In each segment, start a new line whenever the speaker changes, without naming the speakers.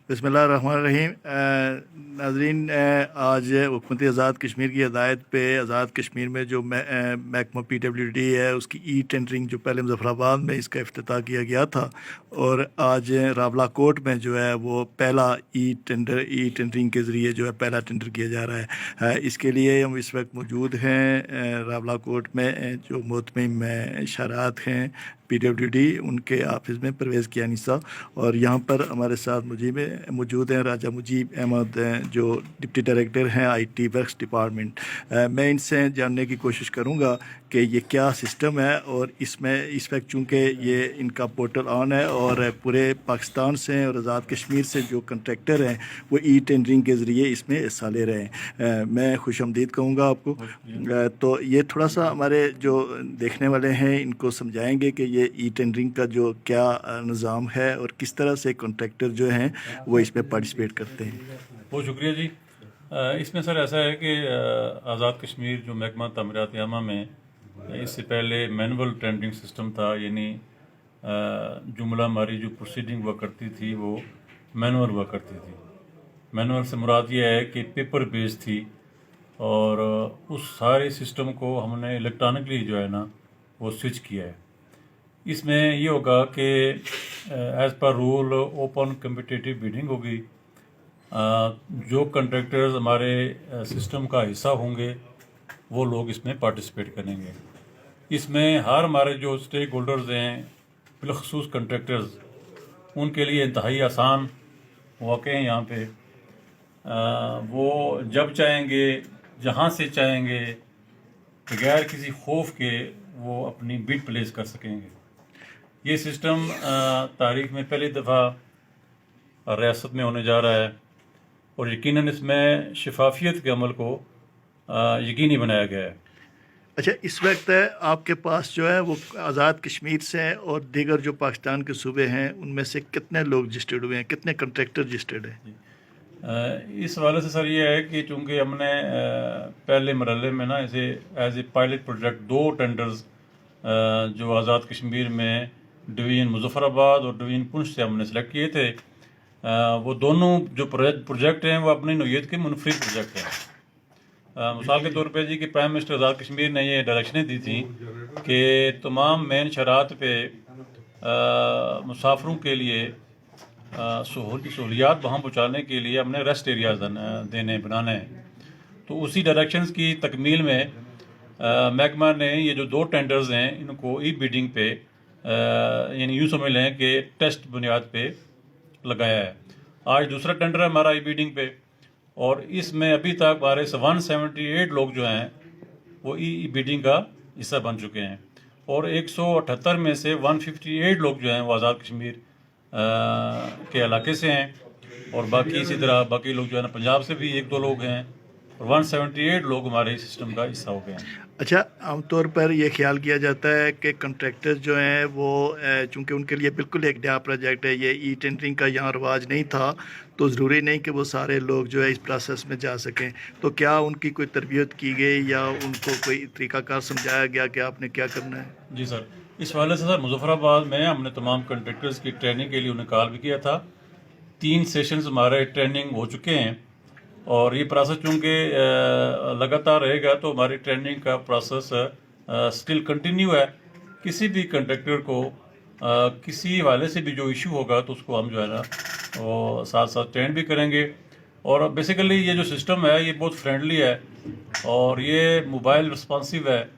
बिस्मिल्लाह रहमान रहीम। नाज़रीन, आज हुकूमत आज़ाद कश्मीर की हदायत पे आज़ाद कश्मीर में जो महकमा PWD है उसकी टेंडरिंग जो पहले मुज़फ़्फ़राबाद में इसका इफ्तिताह किया गया था और आज रावला कोट में जो है वो पहला टेंडरिंग के ज़रिए जो है पहला टेंडर किया जा रहा है। इसके लिए हम इस वक्त मौजूद हैं रावला कोट में। जो मोहतमिम इशारात हैं PWD उनके ऑफिस में परवेज़ कियानी साहब, और यहाँ पर हमारे साथ मौजूद हैं राजा मुजीब अहमद जो डिप्टी डायरेक्टर हैं IT वर्क्स डिपार्टमेंट। मैं इनसे जानने की कोशिश करूँगा कि ये क्या सिस्टम है और इसमें इस वक्त चूँकि ये इनका पोर्टल ऑन है और पूरे पाकिस्तान से और आज़ाद कश्मीर से जो कंट्रैक्टर हैं वो टेंडरिंग के ज़रिए इसमें हिस्सा ले रहे हैं। मैं खुशामदीद कहूँगा आपको। तो ये थोड़ा सा हमारे जो देखने वाले हैं इनको समझाएंगे कि ये टेंडरिंग का जो क्या निज़ाम है और किस तरह से कॉन्ट्रैक्टर जो हैं वो इसमें पार्टिसिपेट करते हैं।
बहुत शुक्रिया जी। इसमें सर ऐसा है कि आज़ाद कश्मीर जो महकमा तामीरात आमा में इससे पहले मैनुअल टेंडरिंग सिस्टम था, यानी जुमला हमारी जो प्रोसीडिंग हुआ करती थी वो मैनुअल हुआ करती थी। मैनुअल से मुराद ये है कि पेपर बेस्ड थी और उस सारे सिस्टम को हमने इलेक्ट्रॉनिकली जो है ना वो स्विच किया है। इसमें ये होगा कि as per rule open competitive bidding होगी। जो कंट्रैक्टर्स हमारे सिस्टम का हिस्सा होंगे वो लोग इसमें पार्टिसिपेट करेंगे। इसमें हर हमारे जो स्टेक होल्डर्स हैं बिलखसूस कंट्रैक्टर्स, उनके लिए इंतहाई आसान मौके हैं यहाँ पे। वो जब चाहेंगे जहाँ से चाहेंगे बगैर किसी खौफ के वो अपनी बिड प्लेस कर सकेंगे। ये सिस्टम तारीख में पहली दफ़ा रियासत में होने जा रहा है और यकीनन इसमें शफाफियत के अमल को यकीनी बनाया गया है।
अच्छा, इस वक्त आपके पास जो है वो आज़ाद कश्मीर से हैं और दीगर जो पाकिस्तान के सूबे हैं उनमें से कितने लोग रजिस्टर्ड हुए हैं, कितने कंट्रैक्टर रजिस्टर्ड हैं?
इस हवाले से सर ये है कि चूँकि हमने पहले मरहले में ना इसे as a pilot project 2 tenders जो आज़ाद कश्मीर में डिवीज़न मुज़फ़्फ़राबाद और डिवीज़न पुंछ से हमने सेलेक्ट किए थे, वो दोनों जो प्रोजेक्ट हैं वो अपनी नौयत के मुनफरिद प्रोजेक्ट हैं। मिसाल के तौर पे जी कि प्राइम मिनिस्टर आज़ाद कश्मीर ने ये डायरेक्शनें दी थी कि तमाम मेन शरात पे मुसाफिरों के लिए सहूलियात वहाँ पहुँचाने के लिए हमने रेस्ट एरियाज बनाने हैं। तो उसी डायरेक्शंस की तकमील में महकमा ने ये जो 2 टेंडर्स हैं इनको बिडिंग पे यानी यूँ समझ लें कि टेस्ट बुनियाद पे लगाया है। आज दूसरा टेंडर है हमारा बिडिंग पे और इसमें अभी तक हमारे 178 लोग जो हैं वो बिडिंग का हिस्सा बन चुके हैं और 178 में से 158 लोग जो हैं वो आज़ाद कश्मीर के इलाके से हैं और बाकी इसी तरह बाकी लोग जो है ना पंजाब से भी 1-2 लोग हैं और 178 लोग हमारे सिस्टम का हिस्सा हो गए हैं।
अच्छा, आमतौर पर यह ख्याल किया जाता है कि कंट्रैक्टर्स जो हैं वो चूँकि उनके लिए बिल्कुल एक नया प्रोजेक्ट है, ये टेंडरिंग का यहाँ रवाज नहीं था, तो ज़रूरी नहीं कि वो सारे लोग जो है इस प्रोसेस में जा सकें। तो क्या उनकी कोई तरबियत की गई या उनको कोई तरीक़ाकार समझाया गया कि आपने क्या करना है?
जी सर, इस वाले से सर मुज़फ़्फ़राबाद में हमने तमाम कंट्रैक्टर्स की ट्रेनिंग के लिए उन्हें कॉल भी किया था। 3 सेशंस हमारे ट्रेनिंग हो चुके हैं और ये प्रोसेस चूँकि लगातार रहेगा तो हमारी ट्रेनिंग का प्रोसेस स्टिल कंटिन्यू है। किसी भी कंट्रैक्टर को किसी हवाले से भी जो इशू होगा तो उसको हम जो है ना वो साथ साथ ट्रेन भी करेंगे। और बेसिकली ये जो सिस्टम है ये बहुत फ्रेंडली है और ये मोबाइल रिस्पॉन्सिव है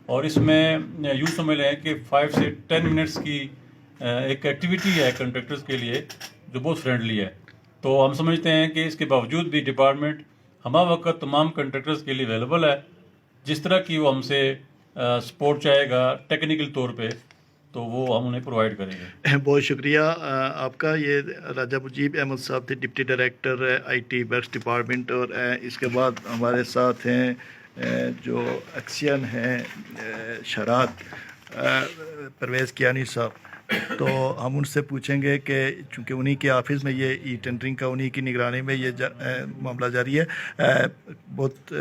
और इसमें यूँ समझ लें कि 5 से 10 मिनट्स की एक एक्टिविटी है कंट्रैक्टर्स के लिए जो बहुत फ्रेंडली है। तो हम समझते हैं कि इसके बावजूद भी डिपार्टमेंट हमा वक्त तमाम कंट्रैक्टर्स के लिए अवेलेबल है। जिस तरह की वो हमसे सपोर्ट चाहेगा टेक्निकल तौर पे तो वो हम उन्हें प्रोवाइड करेंगे।
बहुत शुक्रिया आपका। ये राजा मुजीब अहमद साहब थे deputy director IT works department. और इसके बाद हमारे साथ हैं जो एक्सियन हैं शरात परवेज़ कियानी साहब। تو ہم ان سے پوچھیں گے کہ چونکہ انہی کے آفس میں یہ ای ٹینڈرنگ کا انہی کی نگرانی میں یہ معاملہ جاری ہے. بہت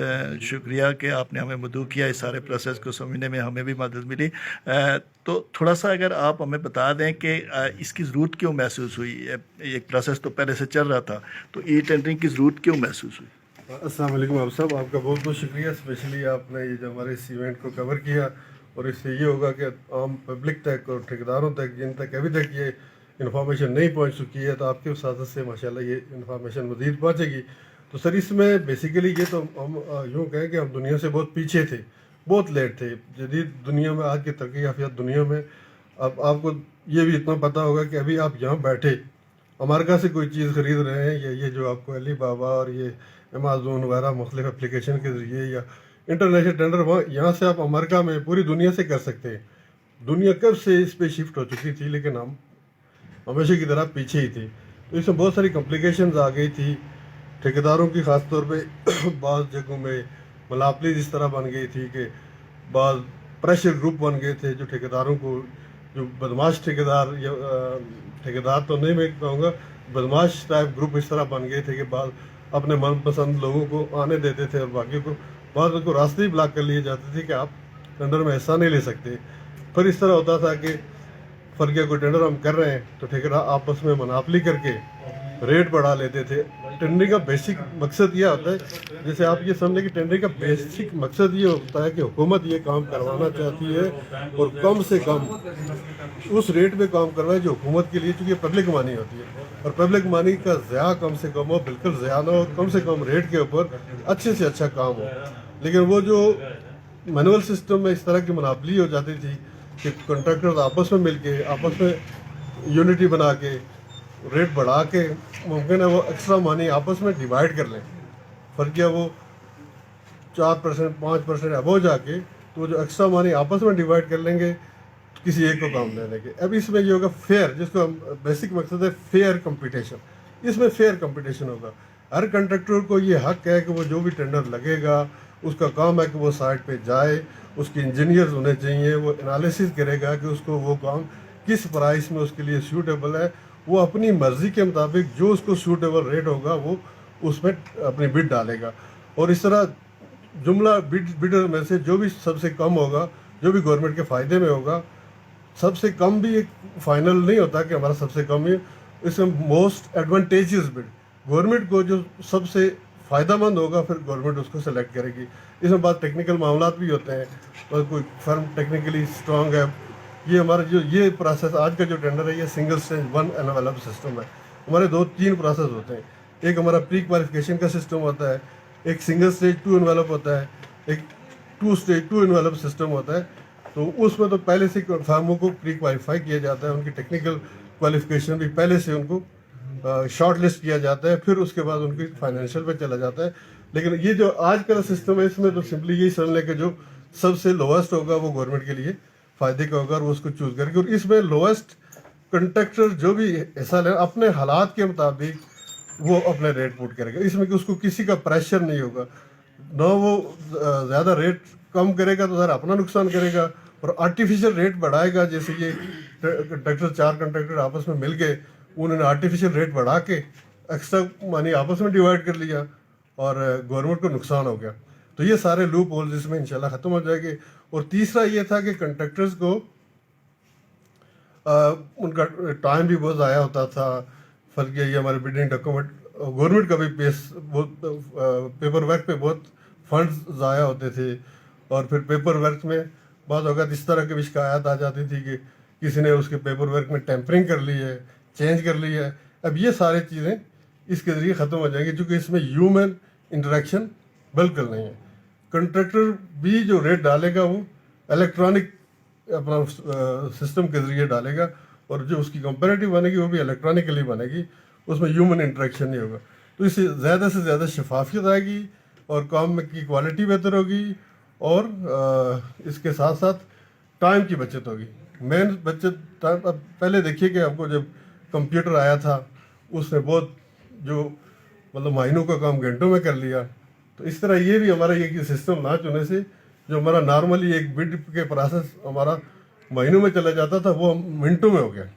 شکریہ کہ آپ نے ہمیں مدعو کیا, اس سارے پروسیس کو سمجھنے میں ہمیں بھی مدد ملی. تو تھوڑا سا اگر آپ ہمیں بتا دیں کہ اس کی ضرورت کیوں محسوس ہوئی. ایک پروسیس تو پہلے سے چل رہا تھا, تو ای ٹینڈرنگ کی ضرورت کیوں محسوس ہوئی؟
السلام علیکم آپ صاحب, آپ کا بہت بہت شکریہ. اسپیشلی آپ نے یہ جو ہمارے اس ایونٹ کو کور کیا, اور اس سے یہ ہوگا کہ عام پبلک تک اور ٹھیکیداروں تک جن تک ابھی تک یہ انفارمیشن نہیں پہنچ چکی ہے, تو آپ کی وساطت سے ماشاءاللہ یہ انفارمیشن مزید پہنچے گی. تو سر اس میں بیسیکلی یہ تو ہم یوں کہیں کہ ہم دنیا سے بہت پیچھے تھے, بہت لیٹ تھے. جدید دنیا میں, آج کی ترقی یافتہ دنیا میں, اب آپ کو یہ بھی اتنا پتہ ہوگا کہ ابھی آپ یہاں بیٹھے امریکہ سے کوئی چیز خرید رہے ہیں, یا یہ جو آپ کو علی بابا اور یہ امیزون وغیرہ مختلف اپلیکیشن کے ذریعے یا انٹرنیشنل ٹینڈر وہاں یہاں سے آپ امریکہ میں پوری دنیا سے کر سکتے ہیں. دنیا کب سے اس پہ شفٹ ہو چکی تھی, لیکن ہم ہمیشہ کی طرح پیچھے ہی تھے. تو اس میں بہت ساری کمپلیکیشنز آ گئی تھی ٹھیکیداروں کی, خاص طور پہ بعض جگہوں میں ملاپلیز اس طرح بن گئی تھی کہ بعض پریشر گروپ بن گئے تھے جو ٹھیکیداروں کو, جو بدماش ٹھیکیدار, یا ٹھیکیدار تو نہیں میں کہوں گا, بدماش ٹائپ گروپ اس طرح بن گئے تھے کہ بعض اپنے من پسند لوگوں کو آنے دیتے تھے, اور باقی کو بعض کو راستے ہی بلاک کر لیے جاتے تھے کہ آپ ٹینڈر میں حصہ نہیں لے سکتے. پھر اس طرح ہوتا تھا کہ فرقیہ کوئی ٹینڈر ہم کر رہے ہیں تو ٹھیکیدار آپس میں مناپلی کر کے ریٹ بڑھا لیتے تھے. ٹینڈرنگ کا بیسک مقصد یہ ہوتا ہے, جیسے آپ یہ سمجھیں کہ ٹینڈرنگ کا بیسک مقصد یہ ہوتا ہے کہ حکومت یہ کام کروانا چاہتی ہے اور کم سے کم اس ریٹ پہ کام کروائے جو حکومت کے لیے, چونکہ پبلک مانی ہوتی ہے, اور پبلک مانی کا ضیاع کم سے کم ہو, بالکل ضیاع نہ ہو, کم سے کم ریٹ کے اوپر اچھے سے اچھا کام ہو. لیکن وہ جو مینول سسٹم میں اس طرح کی مناپلی ہو جاتی تھی کہ کنٹریکٹر آپس میں مل کے, آپس میں یونٹی بنا کے ریٹ بڑھا کے ممکن ہے وہ ایکسٹرا مانی آپس میں ڈیوائڈ کر لیں. فرقیہ وہ 4% 5% ابو جا کے, تو جو ایکسٹرا مانی آپس میں ڈیوائڈ کر لیں گے کسی ایک کو کام دینے کے. اب اس میں یہ ہوگا فیئر, جس کو ہم بیسک مقصد ہے فیئر کمپٹیشن. اس میں فیئر کمپٹیشن ہوگا. ہر کنٹریکٹر کو یہ حق ہے کہ وہ جو بھی ٹینڈر لگے گا اس کا کام ہے کہ وہ سائٹ پہ جائے, اس کے انجینئرز ہونے چاہیے, وہ انالیسس کرے گا کہ اس کو وہ کام کس پرائس میں اس کے لیے سیوٹیبل ہے. وہ اپنی مرضی کے مطابق جو اس کو سیوٹیبل ریٹ ہوگا وہ اس میں اپنی بڈ ڈالے گا. اور اس طرح جملہ بڈر میں سے جو بھی سب سے کم ہوگا, جو بھی گورنمنٹ کے فائدے میں ہوگا, سب سے کم بھی ایک فائنل نہیں ہوتا کہ ہمارا سب سے کم ہی, اس میں موسٹ ایڈوانٹیجز بڈ, گورنمنٹ کو جو سب سے فائدہ مند ہوگا پھر گورنمنٹ اس کو سلیکٹ کرے گی. اس میں بعض ٹیکنیکل معاملات بھی ہوتے ہیں, اور کوئی فرم ٹیکنیکلی اسٹرانگ ہے. یہ ہمارا جو یہ پروسیس آج کا جو ٹینڈر ہے یہ سنگل اسٹیج 1 انویلپ سسٹم ہے. ہمارے 2-3 پروسیس ہوتے ہیں. ایک ہمارا پری کوالیفیکیشن کا سسٹم ہوتا ہے, ایک سنگل اسٹیج 2 انویلپ ہوتا ہے, ایک 2 اسٹیج 2 انویلپ سسٹم ہوتا ہے. تو اس میں تو پہلے سے فرموں کو پری کوالیفائی کیا جاتا ہے, ان کی ٹیکنیکل کوالیفیکیشن بھی پہلے سے ان کو شارٹ لسٹ کیا جاتا ہے, پھر اس کے بعد ان کی فائنینشیل پہ چلا جاتا ہے. لیکن یہ جو آج کا سسٹم ہے اس میں تو سمپلی یہی سمجھ لیں کہ جو سب سے لوئسٹ ہوگا وہ گورنمنٹ کے لیے فائدے کا ہوگا, اور وہ اس کو چوز کرے گی. اور اس میں لوئسٹ کنٹریکٹر جو بھی حصہ لے اپنے حالات کے مطابق وہ اپنے ریٹ پوٹ کرے گا. اس میں کہ اس کو کسی کا پریشر نہیں ہوگا, نہ وہ زیادہ ریٹ کم کرے گا تو ذرا اپنا نقصان کرے گا, اور آرٹیفیشل ریٹ بڑھائے گا. جیسے یہ کنٹریکٹر 4 کنٹریکٹر آپس میں مل کے انہوں نے آرٹیفیشل ریٹ بڑھا کے ایکسٹرا مانی آپس میں ڈیوائڈ کر لیا اور گورنمنٹ کو نقصان ہو گیا. تو یہ سارے لوپ ہولز اس میں انشاءاللہ ختم ہو جائے گے. اور تیسرا یہ تھا کہ کنٹریکٹرز کو ان کا ٹائم بھی بہت ضائع ہوتا تھا. فرق یہ ہمارے بلڈنگ ڈاکومنٹ, گورنمنٹ کا بھی پیپر ورک پہ بہت فنڈز ضائع ہوتے تھے, اور پھر پیپر ورک میں بعض اوقات اس طرح کی بھی شکایات آ جاتی تھی کہ کسی نے اس کے پیپر ورک میں ٹیمپرنگ کر لی ہے, چینج کر لی ہے. اب یہ ساری چیزیں اس کے ذریعے ختم ہو جائیں گی, چونکہ اس میں ہیومن انٹریکشن بالکل نہیں ہے. کنٹریکٹر بھی جو ریٹ ڈالے گا وہ الیکٹرانک اپنا سسٹم کے ذریعے ڈالے گا, اور جو اس کی کمپیریٹیو بنے گی وہ بھی الیکٹرانکلی بنے گی, اس میں ہیومن انٹریکشن نہیں ہوگا. تو اس سے زیادہ شفافیت آئے گی, اور کام میں کی کوالٹی بہتر ہوگی, اور اس کے ساتھ ساتھ ٹائم کی بچت ہوگی. مین بچت ٹائم. اب پہلے دیکھیے کہ آپ کو جب کمپیوٹر آیا تھا اس نے بہت جو مطلب مہینوں کا کام گھنٹوں میں کر لیا. تو اس طرح یہ بھی ہمارا یہ سسٹم نہ چنے سے جو ہمارا نارملی ایک بڈ کے پروسیس ہمارا महीनों में चला जाता था वो मिनटों में हो गया,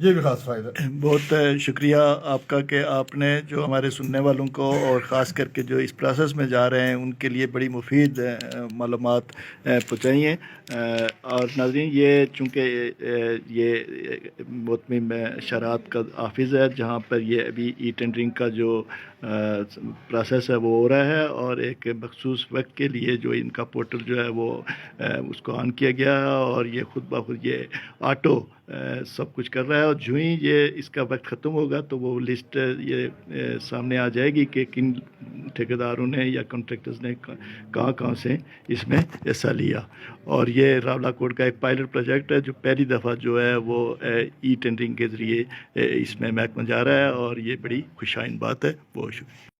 ये भी खास फायदा है।
बहुत शुक्रिया आपका कि आपने जो हमारे सुनने वालों को और ख़ास करके जो इस प्रोसेस में जा रहे हैं उनके लिए बड़ी मुफीद मालूमात पहुँचाई हैं। और नाज़रीन, ये चूँकि ये मोतमिम शरात का ऑफिस है जहाँ पर ये अभी ई टेंडरिंग का जो प्रोसेस है वो हो रहा है, और एक मखसूस वक्त के लिए जो इनका पोर्टल जो है वो उसको ऑन किया गया है और ये खुद ब खुद ये ऑटो सब कुछ कर रहा है। और जो ही ये इसका वक्त ख़त्म होगा तो वो लिस्ट ये सामने आ जाएगी कि किन ठेकेदारों ने या कॉन्ट्रैक्टर्स ने कहाँ कहाँ से इसमें हिस्सा लिया। और ये रावलाकोट का एक पायलट प्रोजेक्ट है जो पहली दफ़ा जो है वो ई टेंडरिंग के ज़रिए इसमें महकमा जा रहा है, और ये बड़ी खुशाइन बात है। बहुत शुक्रिया।